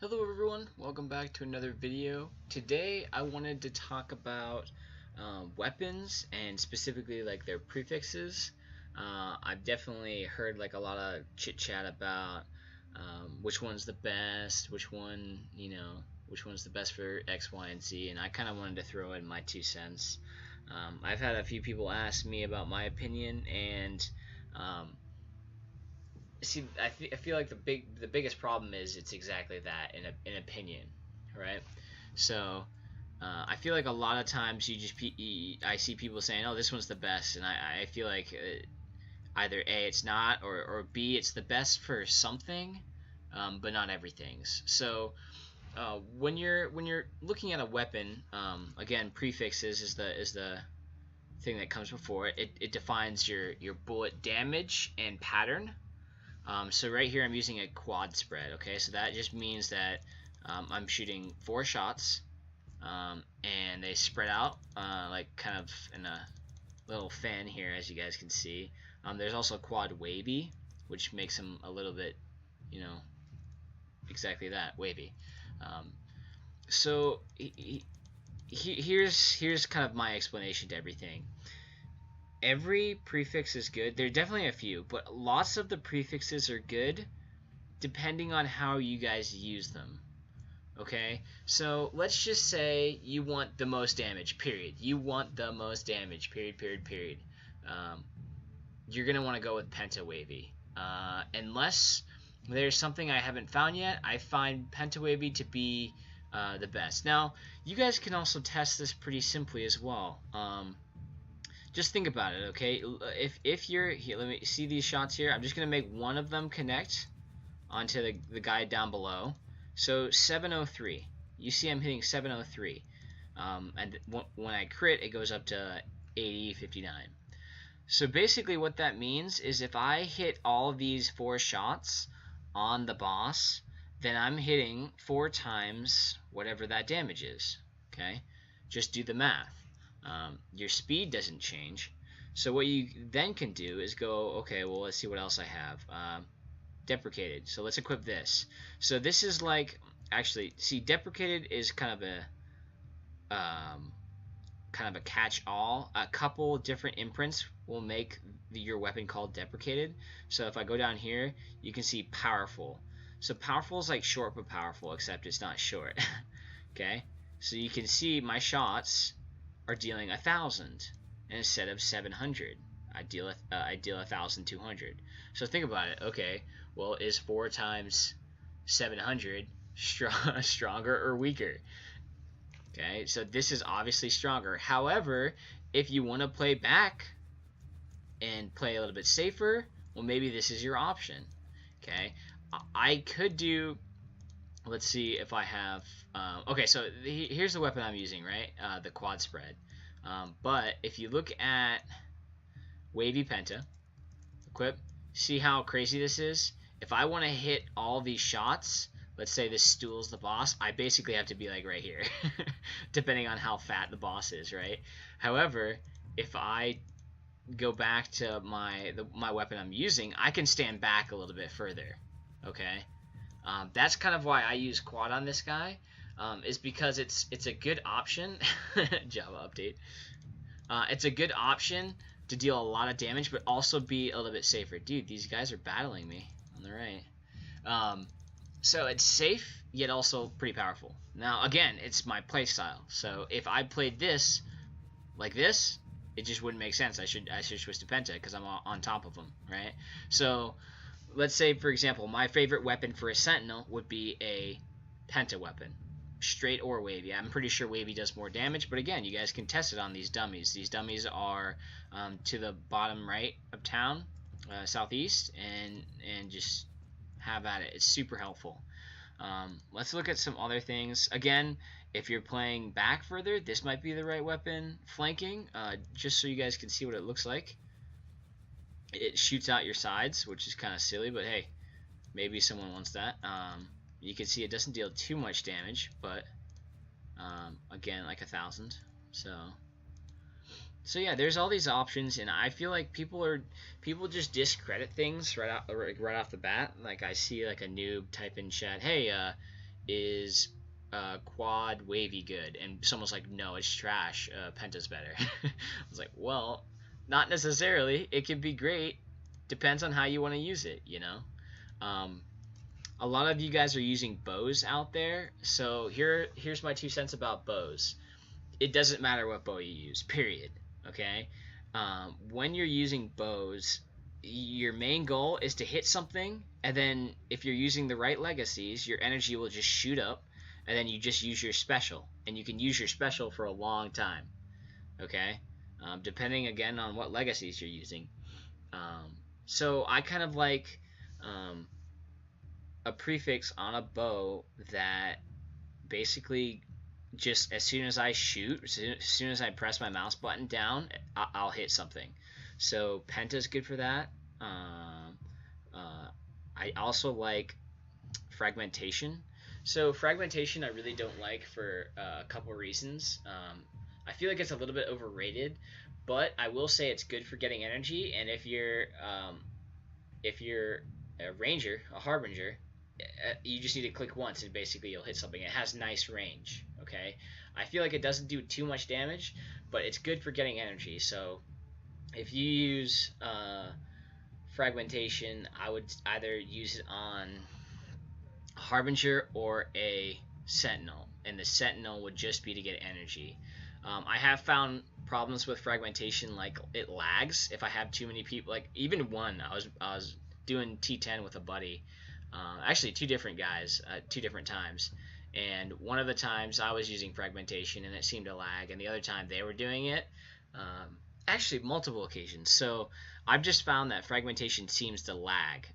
Hello everyone, welcome back to another video. Today I wanted to talk about weapons and specifically like their prefixes. I've definitely heard like a lot of chit chat about which one's the best, which one's the best for X, Y, and Z, and I kind of wanted to throw in my 2 cents. I've had a few people ask me about my opinion, and um, see, I feel like the biggest problem is it's exactly that, an opinion, right? So I feel like a lot of times I see people saying, oh, this one's the best, and I feel like either A, it's not, or B, it's the best for something, but not everything's. So when you're looking at a weapon, again, prefixes is the thing that comes before it. It defines your bullet damage and pattern. So right here I'm using a quad spread, okay? So that just means that I'm shooting 4 shots, and they spread out like kind of in a little fan here, as you guys can see. There's also quad wavy, which makes them a little bit, exactly that, wavy. So here's kind of my explanation to everything. Every prefix is good. There are definitely a few, but lots of the prefixes are good depending on how you guys use them. Okay? So let's just say you want the most damage, period. You want the most damage, period, period, period. You're going to want to go with Penta Wavy. Unless there's something I haven't found yet, I find Penta Wavy to be the best. Now, you guys can also test this pretty simply as well. Just think about it, okay? If you're here, let me see these shots here. I'm just gonna make one of them connect onto the guy down below. So 703. You see, I'm hitting 703, and when I crit, it goes up to 8059. So basically, what that means is if I hit all these 4 shots on the boss, then I'm hitting 4 times whatever that damage is. Okay, just do the math. Your speed doesn't change. So what you then can do is go, okay, well, let's see what else I have. Deprecated. So let's equip this. So this is like, actually, see, deprecated is kind of a catch-all. A couple different imprints will make your weapon called deprecated. So if I go down here, you can see powerful. So powerful is like short but powerful, except it's not short. Okay, so you can see my shots are dealing 1,000 instead of 700. I deal 1,200. So think about it. Okay, well, is 4 times 700 stronger or weaker? Okay, so this is obviously stronger. However, if you want to play back and play a little bit safer, well, maybe this is your option. Okay, I could do. Let's see if I have. Okay, so here's the weapon I'm using, right? The quad spread. But if you look at Wavy Penta, equip, see how crazy this is? If I want to hit all these shots, let's say this stool's the boss, I basically have to be like right here, depending on how fat the boss is, right? However, if I go back to my weapon I'm using, I can stand back a little bit further. Okay. That's kind of why I use quad on this guy, is because it's a good option. Java update. It's a good option to deal a lot of damage, but also be a little bit safer. Dude, these guys are battling me on the right. So it's safe, yet also pretty powerful. Now, again, it's my playstyle. So if I played this like this, it just wouldn't make sense. I should switch to Penta because I'm on top of them, right? So let's say, for example, my favorite weapon for a Sentinel would be a Penta weapon. Straight or wavy. I'm pretty sure wavy does more damage, but again, you guys can test it on these dummies. These dummies are to the bottom right of town, southeast, and just have at it. It's super helpful. Let's look at some other things. Again, if you're playing back further, this might be the right weapon. Flanking, just so you guys can see what it looks like. It shoots out your sides, which is kind of silly, but hey, maybe someone wants that. You can see it doesn't deal too much damage, but again, like 1,000. So yeah, there's all these options, and I feel like people just discredit things right off the bat. Like I see like a noob type in chat, hey, is quad wavy good? And someone's like, no, it's trash. Penta's better. I was like, well, not necessarily. It can be great. Depends on how you want to use it, you know. A lot of you guys are using bows out there, so here's my 2 cents about bows. It doesn't matter what bow you use, period. Okay. When you're using bows, your main goal is to hit something, and then if you're using the right legacies, your energy will just shoot up, and then you just use your special, and you can use your special for a long time. Okay. Depending again on what legacies you're using. So I kind of like a prefix on a bow that basically just as soon as I shoot, as soon as I press my mouse button down, I'll hit something. So Penta's good for that. I also like fragmentation. So fragmentation I really don't like for a couple reasons. I feel like it's a little bit overrated, but I will say it's good for getting energy. And if you're a ranger, a harbinger, you just need to click once and basically you'll hit something. It has nice range. Okay, I feel like it doesn't do too much damage, but it's good for getting energy. So if you use fragmentation, I would either use it on a harbinger or a sentinel, and the sentinel would just be to get energy. I have found problems with fragmentation, like it lags if I have too many people. Like even one, I was doing T10 with a buddy, actually 2 different guys, 2 different times, and one of the times I was using fragmentation and it seemed to lag, and the other time they were doing it, actually multiple occasions. So I've just found that fragmentation seems to lag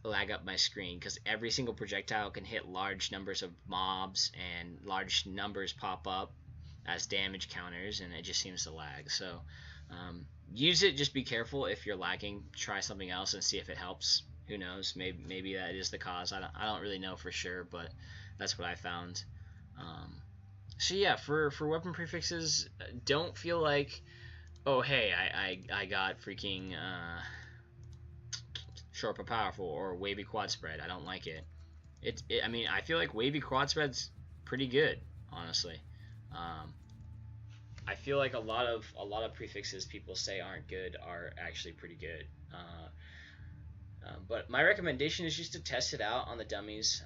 up my screen because every single projectile can hit large numbers of mobs and large numbers pop up as damage counters, and it just seems to lag. So use it, just be careful. If you're lagging, try something else and see if it helps. Who knows, maybe that is the cause. I don't really know for sure, but that's what I found. So yeah, for weapon prefixes, don't feel like, oh hey, I got freaking short but powerful or wavy quad spread. I don't like it. I mean, I feel like wavy quad spread's pretty good, honestly. I feel like a lot of prefixes people say aren't good are actually pretty good. But my recommendation is just to test it out on the dummies.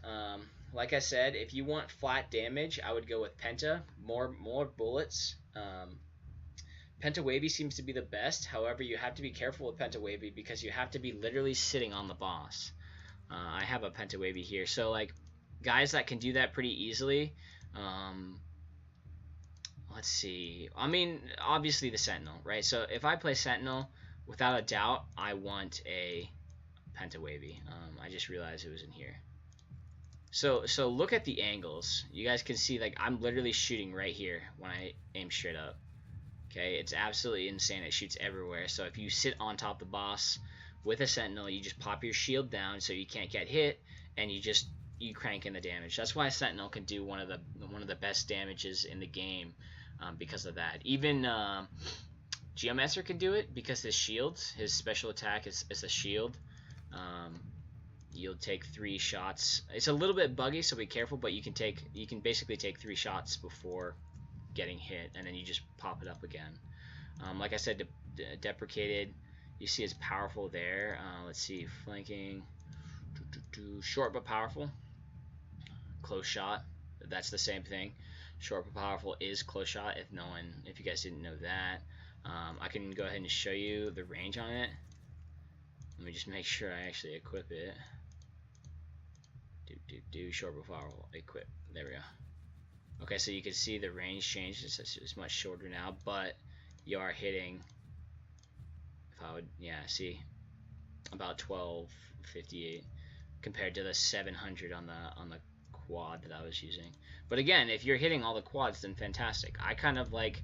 Like I said, if you want flat damage, I would go with Penta. More bullets. Penta Wavy seems to be the best. However, you have to be careful with Penta Wavy because you have to be literally sitting on the boss. I have a Penta Wavy here. So like guys that can do that pretty easily. Let's see. I mean, obviously the Sentinel, right? So if I play Sentinel, without a doubt, I want a Penta Wavy. I just realized it was in here. So look at the angles. You guys can see, like, I'm literally shooting right here when I aim straight up. Okay, it's absolutely insane. It shoots everywhere. So if you sit on top of the boss with a Sentinel, you just pop your shield down so you can't get hit, and you crank in the damage. That's why Sentinel can do one of the best damages in the game, because of that. Even Geomancer can do it because his shields, his special attack is a shield. You'll take 3 shots. It's a little bit buggy, so be careful, but you can basically take 3 shots before getting hit, and then you just pop it up again. Like I said, deprecated, you see it's powerful there. Let's see, flanking, short but powerful, close shot, that's the same thing. Short but powerful is close shot, if you guys didn't know that. I can go ahead and show you the range on it. Let me just make sure I actually equip it. Short but powerful, equip, there we go. Okay, so you can see the range change. It's much shorter now, but you are hitting, if I would, yeah, see, about 1258 compared to the 700 on the quad that I was using. But again, if you're hitting all the quads, then fantastic. I kind of like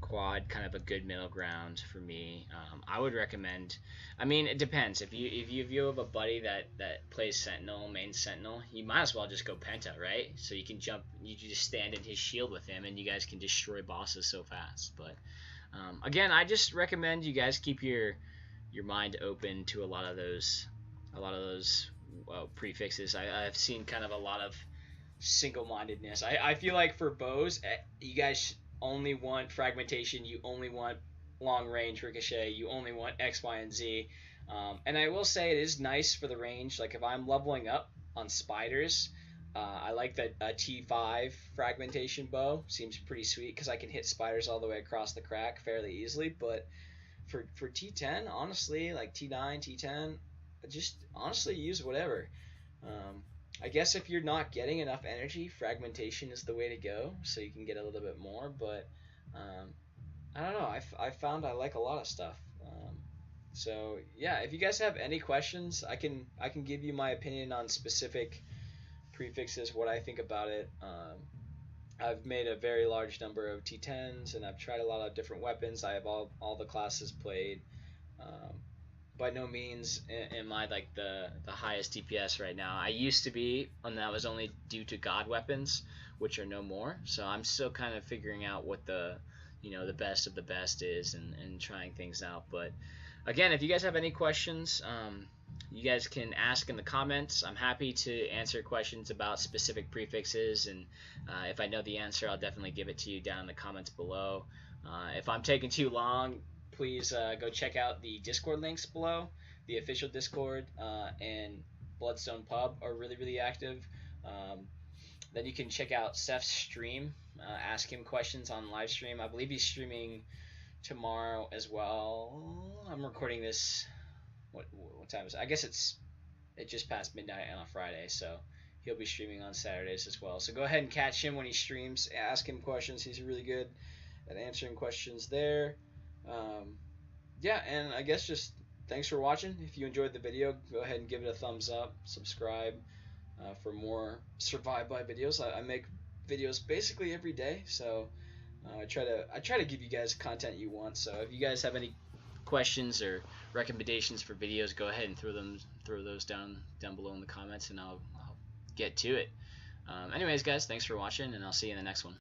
quad, kind of a good middle ground for me. I would recommend, I mean, it depends. If you have a buddy that plays Sentinel, main Sentinel, you might as well just go Penta, right? So you can jump, you just stand in his shield with him, and you guys can destroy bosses so fast. But again, I just recommend you guys keep your mind open to a lot of those prefixes. I've seen kind of a lot of single-mindedness. I feel like for bows, you guys only want fragmentation. You only want long range ricochet. You only want X, Y, and Z. And I will say it is nice for the range. Like if I'm leveling up on spiders, I like that a T5 fragmentation bow seems pretty sweet because I can hit spiders all the way across the crack fairly easily. But for T10, honestly, like T9, T10, just honestly use whatever. I guess if you're not getting enough energy, fragmentation is the way to go, so you can get a little bit more. But I don't know. I found I like a lot of stuff. So yeah, if you guys have any questions, I can give you my opinion on specific prefixes, what I think about it. I've made a very large number of T10s, and I've tried a lot of different weapons. I have all the classes played. Um, by no means am I like the highest DPS right now. I used to be, and that was only due to god weapons, which are no more. So I'm still kind of figuring out what the best of the best is, and trying things out. But again, if you guys have any questions, you guys can ask in the comments. I'm happy to answer questions about specific prefixes, and if I know the answer, I'll definitely give it to you down in the comments below. If I'm taking too long, please go check out the Discord links below. The official Discord and Bloodstone Pub are really, really active. Then you can check out Seth's stream. Ask him questions on live stream. I believe he's streaming tomorrow as well. I'm recording this. What time is it? I guess it just past midnight on a Friday, so he'll be streaming on Saturdays as well. So go ahead and catch him when he streams. Ask him questions. He's really good at answering questions there. Yeah, and I guess just thanks for watching. If you enjoyed the video, go ahead and give it a thumbs up. Subscribe for more Survive By videos. I make videos basically every day, so I try to give you guys content you want. So if you guys have any questions or recommendations for videos, go ahead and throw those down below in the comments, and I'll get to it. Anyways, guys, thanks for watching, and I'll see you in the next one.